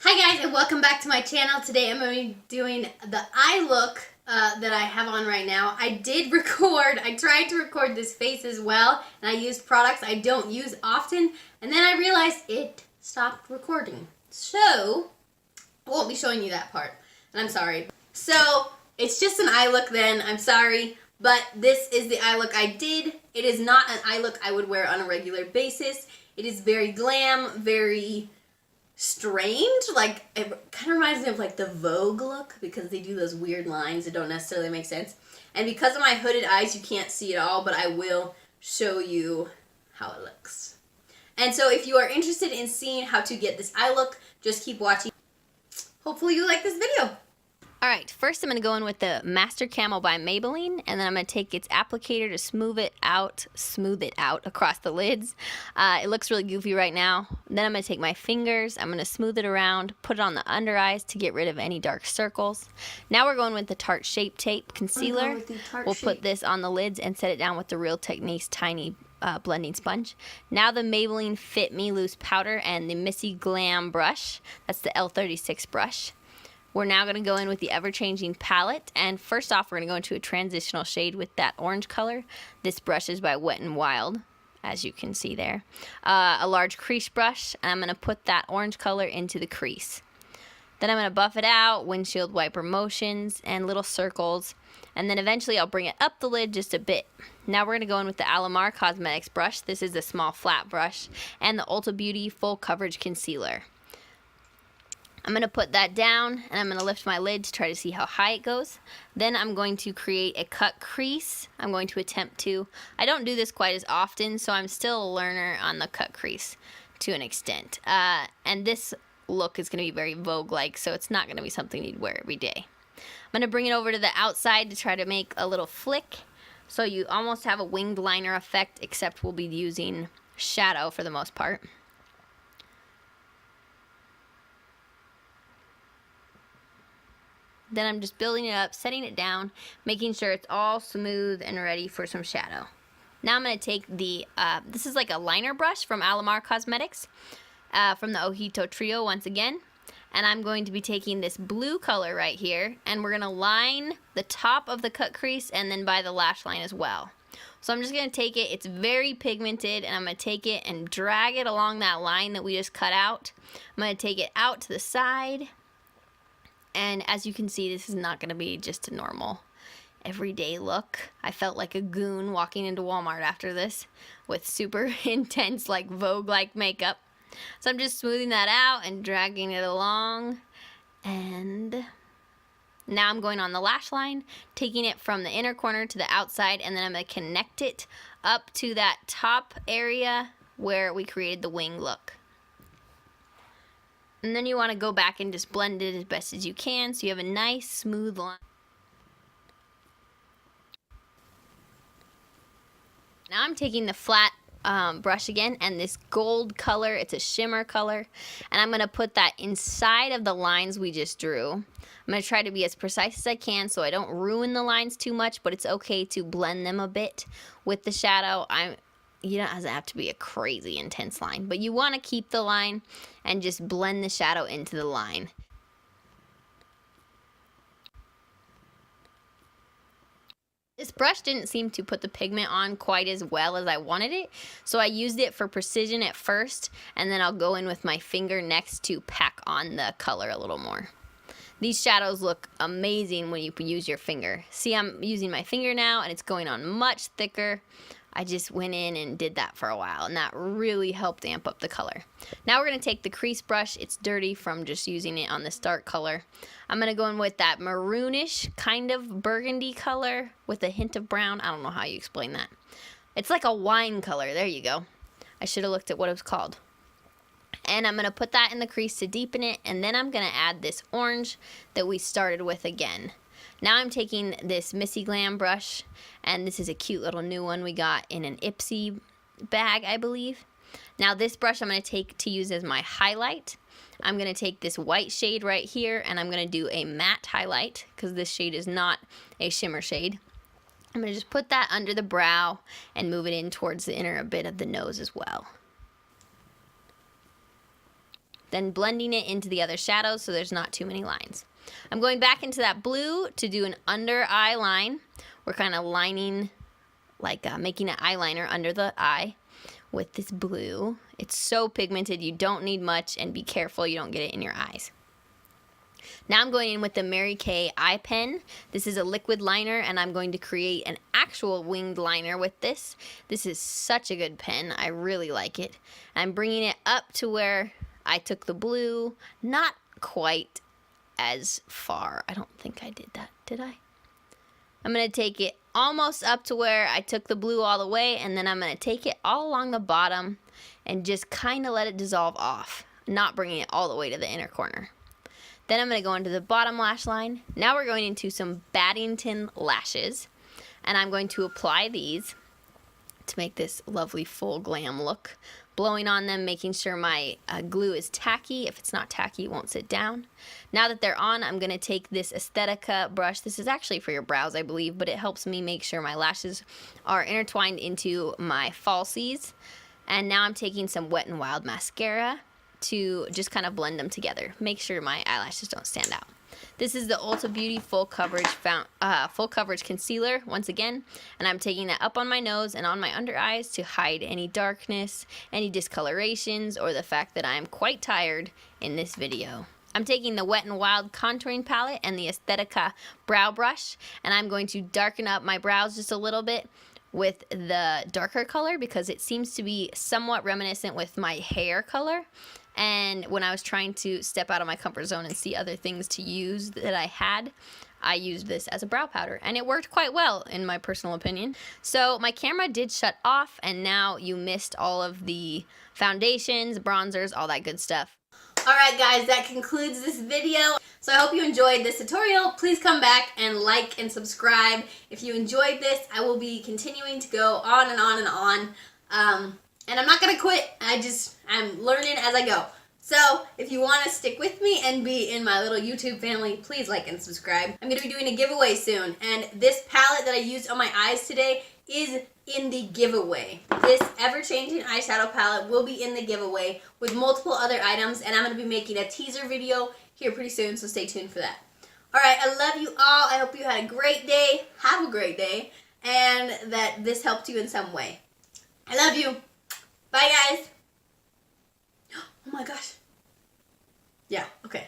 Hi guys and welcome back to my channel. Today I'm going to be doing the eye look that I have on right now. I tried to record this face as well, and I used products I don't use often, and then I realized it stopped recording. So, I won't be showing you that part, and I'm sorry. So, it's just an eye look then, I'm sorry, but this is the eye look I did. It is not an eye look I would wear on a regular basis. It is very glam, very strange, like it kind of reminds me of like the Vogue look because they do those weird lines that don't necessarily make sense. And because of my hooded eyes, you can't see it all, but I will show you how it looks. And so if you are interested in seeing how to get this eye look, just keep watching. Hopefully you like this video. Alright, first I'm going to go in with the Master Camo by Maybelline, and then I'm going to take its applicator to smooth it out across the lids. It looks really goofy right now. Then I'm going to take my fingers, I'm going to smooth it around, put it on the under eyes to get rid of any dark circles. Now we're going with the Tarte Shape Tape Concealer. We'll put this on the lids and set it down with the Real Techniques Tiny blending sponge. Now the Maybelline Fit Me Loose Powder and the Missy Glam brush. That's the L36 brush. We're now going to go in with the Everchanging Palette, and first off we're going to go into a transitional shade with that orange color. This brush is by Wet n Wild, as you can see there. A large crease brush, and I'm going to put that orange color into the crease. Then I'm going to buff it out, windshield wiper motions, and little circles, and then eventually I'll bring it up the lid just a bit. Now we're going to go in with the Alamar Cosmetics brush. This is a small flat brush, and the Ulta Beauty Full Coverage Concealer. I'm going to put that down, and I'm going to lift my lid to try to see how high it goes. Then I'm going to create a cut crease. I'm going to attempt to. I don't do this quite as often, so I'm still a learner on the cut crease to an extent. And this look is going to be very Vogue-like, so it's not going to be something you'd wear every day. I'm going to bring it over to the outside to try to make a little flick, so you almost have a winged liner effect, except we'll be using shadow for the most part. Then I'm just building it up, setting it down, making sure it's all smooth and ready for some shadow. Now I'm going to take the, this is like a liner brush from Alamar Cosmetics, from the Ojito Trio once again. And I'm going to be taking this blue color right here, and we're going to line the top of the cut crease and then by the lash line as well. So I'm just going to take it, it's very pigmented, and I'm going to take it and drag it along that line that we just cut out. I'm going to take it out to the side. And as you can see, this is not going to be just a normal everyday look. I felt like a goon walking into Walmart after this with super intense, like Vogue-like makeup. So I'm just smoothing that out and dragging it along. And now I'm going on the lash line, taking it from the inner corner to the outside, and then I'm going to connect it up to that top area where we created the wing look. And then you want to go back and just blend it as best as you can so you have a nice smooth line. Now I'm taking the flat brush again, and this gold color, it's a shimmer color, and I'm going to put that inside of the lines we just drew. I'm going to try to be as precise as I can so I don't ruin the lines too much, but it's okay to blend them a bit with the shadow. You don't have to be a crazy intense line, but you want to keep the line and just blend the shadow into the line. This brush didn't seem to put the pigment on quite as well as I wanted it, so I used it for precision at first, and then I'll go in with my finger next to pack on the color a little more. These shadows look amazing when you use your finger. See, I'm using my finger now, and it's going on much thicker. I just went in and did that for a while, and that really helped amp up the color. Now we're going to take the crease brush. It's dirty from just using it on this dark color. I'm going to go in with that maroonish kind of burgundy color with a hint of brown. I don't know how you explain that. It's like a wine color. There you go. I should have looked at what it was called. And I'm going to put that in the crease to deepen it, and then I'm going to add this orange that we started with again. Now I'm taking this Missy Glam brush, and this is a cute little new one we got in an Ipsy bag, I believe. Now this brush I'm going to take to use as my highlight. I'm going to take this white shade right here, and I'm going to do a matte highlight because this shade is not a shimmer shade. I'm going to just put that under the brow and move it in towards the inner bit of the nose as well. then blending it into the other shadows so there's not too many lines. I'm going back into that blue to do an under eye line. We're kind of lining, like making an eyeliner under the eye with this blue. It's so pigmented, you don't need much, and be careful you don't get it in your eyes. Now I'm going in with the Mary Kay eye pen. This is a liquid liner, and I'm going to create an actual winged liner with this. This is such a good pen. I really like it. I'm bringing it up to where I took the blue. Not quite as far. I don't think I did that. Did I? I'm going to take it almost up to where I took the blue all the way, and then I'm going to take it all along the bottom and just kind of let it dissolve off, not bringing it all the way to the inner corner. Then I'm going to go into the bottom lash line. Now we're going into some Baddington lashes, and I'm going to apply these to make this lovely full glam look. Blowing on them, making sure my glue is tacky. If it's not tacky, it won't sit down. Now that they're on, I'm going to take this Aesthetica brush. This is actually for your brows, I believe, but it helps me make sure my lashes are intertwined into my falsies. And now I'm taking some Wet n Wild mascara to just kind of blend them together. Make sure my eyelashes don't stand out. This is the Ulta Beauty Full Coverage Concealer, once again, and I'm taking that up on my nose and on my under eyes to hide any darkness, any discolorations, or the fact that I am quite tired in this video. I'm taking the Wet n Wild Contouring Palette and the Aesthetica Brow Brush, and I'm going to darken up my brows just a little bit with the darker color because it seems to be somewhat reminiscent with my hair color. And when I was trying to step out of my comfort zone and see other things to use that I used this as a brow powder. And it worked quite well, in my personal opinion. So my camera did shut off, and now you missed all of the foundations, bronzers, all that good stuff. Alright guys, that concludes this video. So I hope you enjoyed this tutorial. Please come back and like and subscribe. If you enjoyed this, I will be continuing to go on and on and on. And I'm not going to quit. I'm learning as I go. So if you want to stick with me and be in my little YouTube family, please like and subscribe. I'm going to be doing a giveaway soon. And this palette that I used on my eyes today is in the giveaway. This Everchanging Eyeshadow Palette will be in the giveaway with multiple other items. And I'm going to be making a teaser video here pretty soon, so stay tuned for that. Alright, I love you all. I hope you had a great day. Have a great day. And that this helped you in some way. I love you. Bye, guys. Oh my gosh. Yeah, okay.